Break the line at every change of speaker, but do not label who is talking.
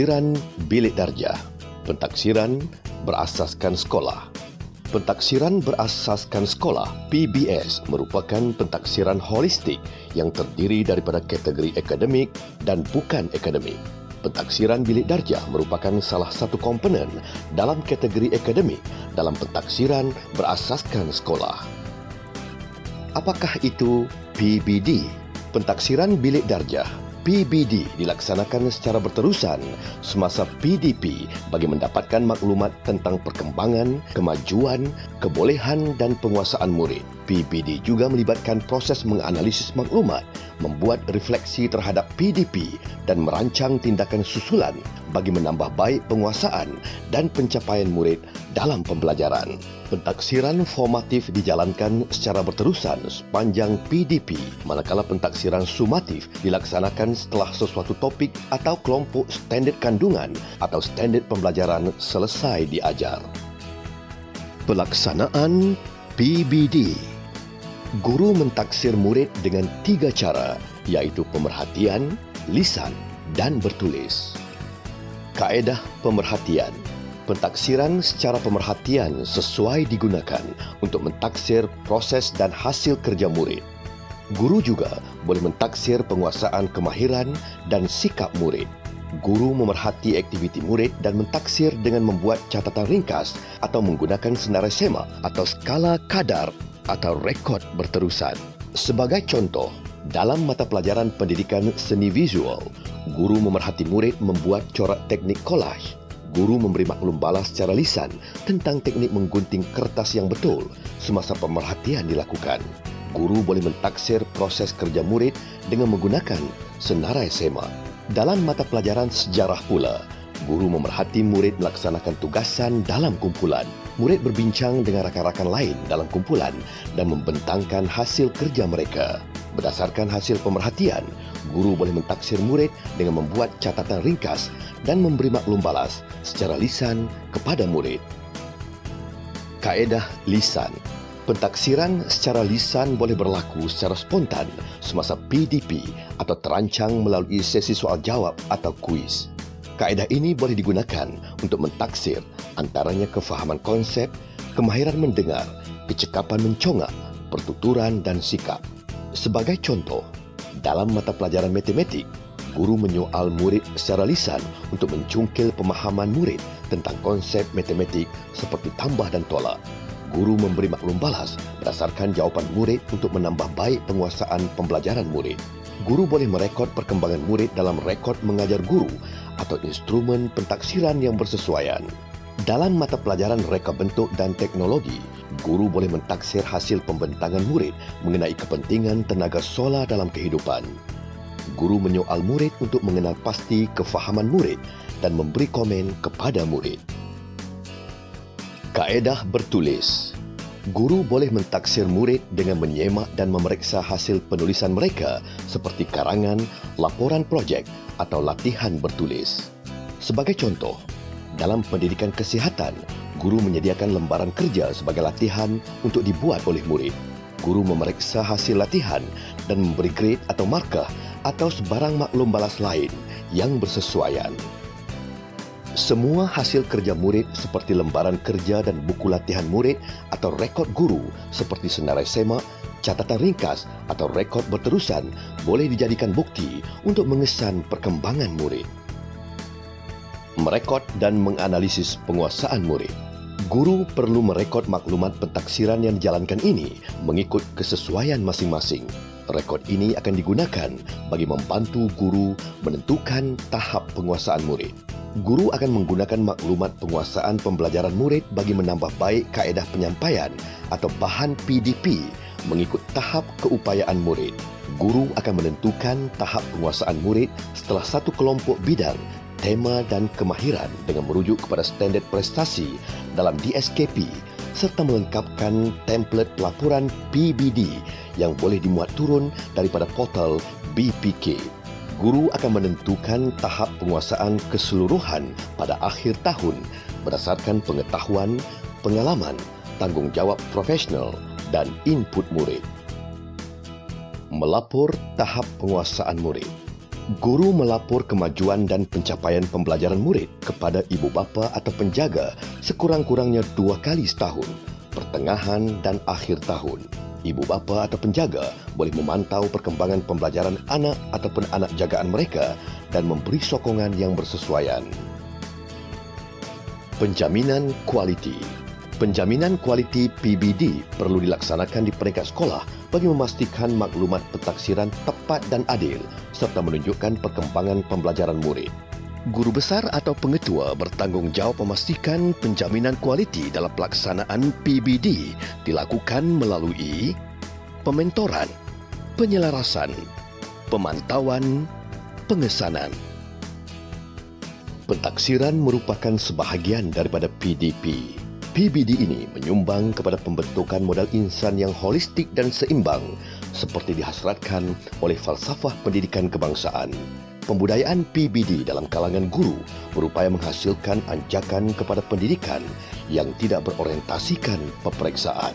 Pentaksiran Bilik Darjah. Pentaksiran berasaskan sekolah. Pentaksiran berasaskan sekolah (PBS) merupakan pentaksiran holistik yang terdiri daripada kategori akademik dan bukan akademik. Pentaksiran Bilik Darjah merupakan salah satu komponen dalam kategori akademik dalam pentaksiran berasaskan sekolah. Apakah itu PBD? Pentaksiran Bilik Darjah PBD dilaksanakan secara berterusan semasa PDP bagi mendapatkan maklumat tentang perkembangan, kemajuan, kebolehan dan penguasaan murid. PBD juga melibatkan proses menganalisis maklumat, membuat refleksi terhadap PDP dan merancang tindakan susulan bagi menambah baik penguasaan dan pencapaian murid dalam pembelajaran. Pentaksiran formatif dijalankan secara berterusan sepanjang PDP, manakala pentaksiran sumatif dilaksanakan setelah sesuatu topik atau kelompok standard kandungan atau standard pembelajaran selesai diajar. Pelaksanaan PBD. Guru mentaksir murid dengan 3 cara, iaitu pemerhatian, lisan dan bertulis. Kaedah pemerhatian. Pentaksiran secara pemerhatian sesuai digunakan untuk mentaksir proses dan hasil kerja murid. Guru juga boleh mentaksir penguasaan kemahiran dan sikap murid. Guru memerhati aktiviti murid dan mentaksir dengan membuat catatan ringkas atau menggunakan senarai semak atau skala kadar atau rekod berterusan. Sebagai contoh, dalam mata pelajaran pendidikan seni visual, guru memerhati murid membuat corak teknik collage. Guru memberi maklum balas secara lisan tentang teknik menggunting kertas yang betul semasa pemerhatian dilakukan. Guru boleh mentaksir proses kerja murid dengan menggunakan senarai semak. Dalam mata pelajaran sejarah pula, guru memerhati murid melaksanakan tugasan dalam kumpulan. Murid berbincang dengan rakan-rakan lain dalam kumpulan dan membentangkan hasil kerja mereka. Berdasarkan hasil pemerhatian, guru boleh mentaksir murid dengan membuat catatan ringkas dan memberi maklum balas secara lisan kepada murid. Kaedah lisan. Pentaksiran secara lisan boleh berlaku secara spontan semasa PDP atau terancang melalui sesi soal jawab atau kuis. Kaedah ini boleh digunakan untuk mentaksir antaranya kefahaman konsep, kemahiran mendengar, kecekapan mencongak, pertuturan dan sikap. Sebagai contoh, dalam mata pelajaran matematik, guru menyoal murid secara lisan untuk mencungkil pemahaman murid tentang konsep matematik seperti tambah dan tolak. Guru memberi maklum balas berdasarkan jawapan murid untuk menambah baik penguasaan pembelajaran murid. Guru boleh merekod perkembangan murid dalam rekod mengajar guru atau instrumen pentaksiran yang bersesuaian. Dalam mata pelajaran reka bentuk dan teknologi, guru boleh mentaksir hasil pembentangan murid mengenai kepentingan tenaga solar dalam kehidupan. Guru menyoal murid untuk mengenal pasti kefahaman murid dan memberi komen kepada murid. Kaedah bertulis. Guru boleh mentaksir murid dengan menyemak dan memeriksa hasil penulisan mereka seperti karangan, laporan projek atau latihan bertulis. Sebagai contoh, dalam pendidikan kesihatan, guru menyediakan lembaran kerja sebagai latihan untuk dibuat oleh murid. Guru memeriksa hasil latihan dan memberi grade atau markah atau sebarang maklum balas lain yang bersesuaian. Semua hasil kerja murid seperti lembaran kerja dan buku latihan murid atau rekod guru seperti senarai semak, catatan ringkas atau rekod berterusan boleh dijadikan bukti untuk mengesan perkembangan murid. Merekod dan menganalisis penguasaan murid. Guru perlu merekod maklumat pentaksiran yang dijalankan ini mengikut kesesuaian masing-masing. Rekod ini akan digunakan bagi membantu guru menentukan tahap penguasaan murid. Guru akan menggunakan maklumat penguasaan pembelajaran murid bagi menambah baik kaedah penyampaian atau bahan PDP mengikut tahap keupayaan murid. Guru akan menentukan tahap penguasaan murid setelah satu kelompok bidang, tema dan kemahiran dengan merujuk kepada standard prestasi dalam DSKP serta melengkapkan template pelaporan PBD yang boleh dimuat turun daripada portal BPK. Guru akan menentukan tahap penguasaan keseluruhan pada akhir tahun berdasarkan pengetahuan, pengalaman, tanggungjawab profesional dan input murid. Melapor tahap penguasaan murid. Guru melapor kemajuan dan pencapaian pembelajaran murid kepada ibu bapa atau penjaga sekurang-kurangnya 2 kali setahun, pertengahan dan akhir tahun. Ibu bapa atau penjaga boleh memantau perkembangan pembelajaran anak ataupun anak jagaan mereka dan memberi sokongan yang bersesuaian. Penjaminan kualiti. Penjaminan kualiti PBD perlu dilaksanakan di peringkat sekolah bagi memastikan maklumat pentaksiran tepat dan adil serta menunjukkan perkembangan pembelajaran murid. Guru besar atau pengetua bertanggungjawab memastikan penjaminan kualiti dalam pelaksanaan PBD dilakukan melalui pementoran, penyelarasan, pemantauan, pengesanan. Pentaksiran merupakan sebahagian daripada PDP. PBD ini menyumbang kepada pembentukan modal insan yang holistik dan seimbang seperti dihasratkan oleh falsafah pendidikan kebangsaan. Pembudayaan PBD dalam kalangan guru berupaya menghasilkan anjakan kepada pendidikan yang tidak berorientasikan peperiksaan.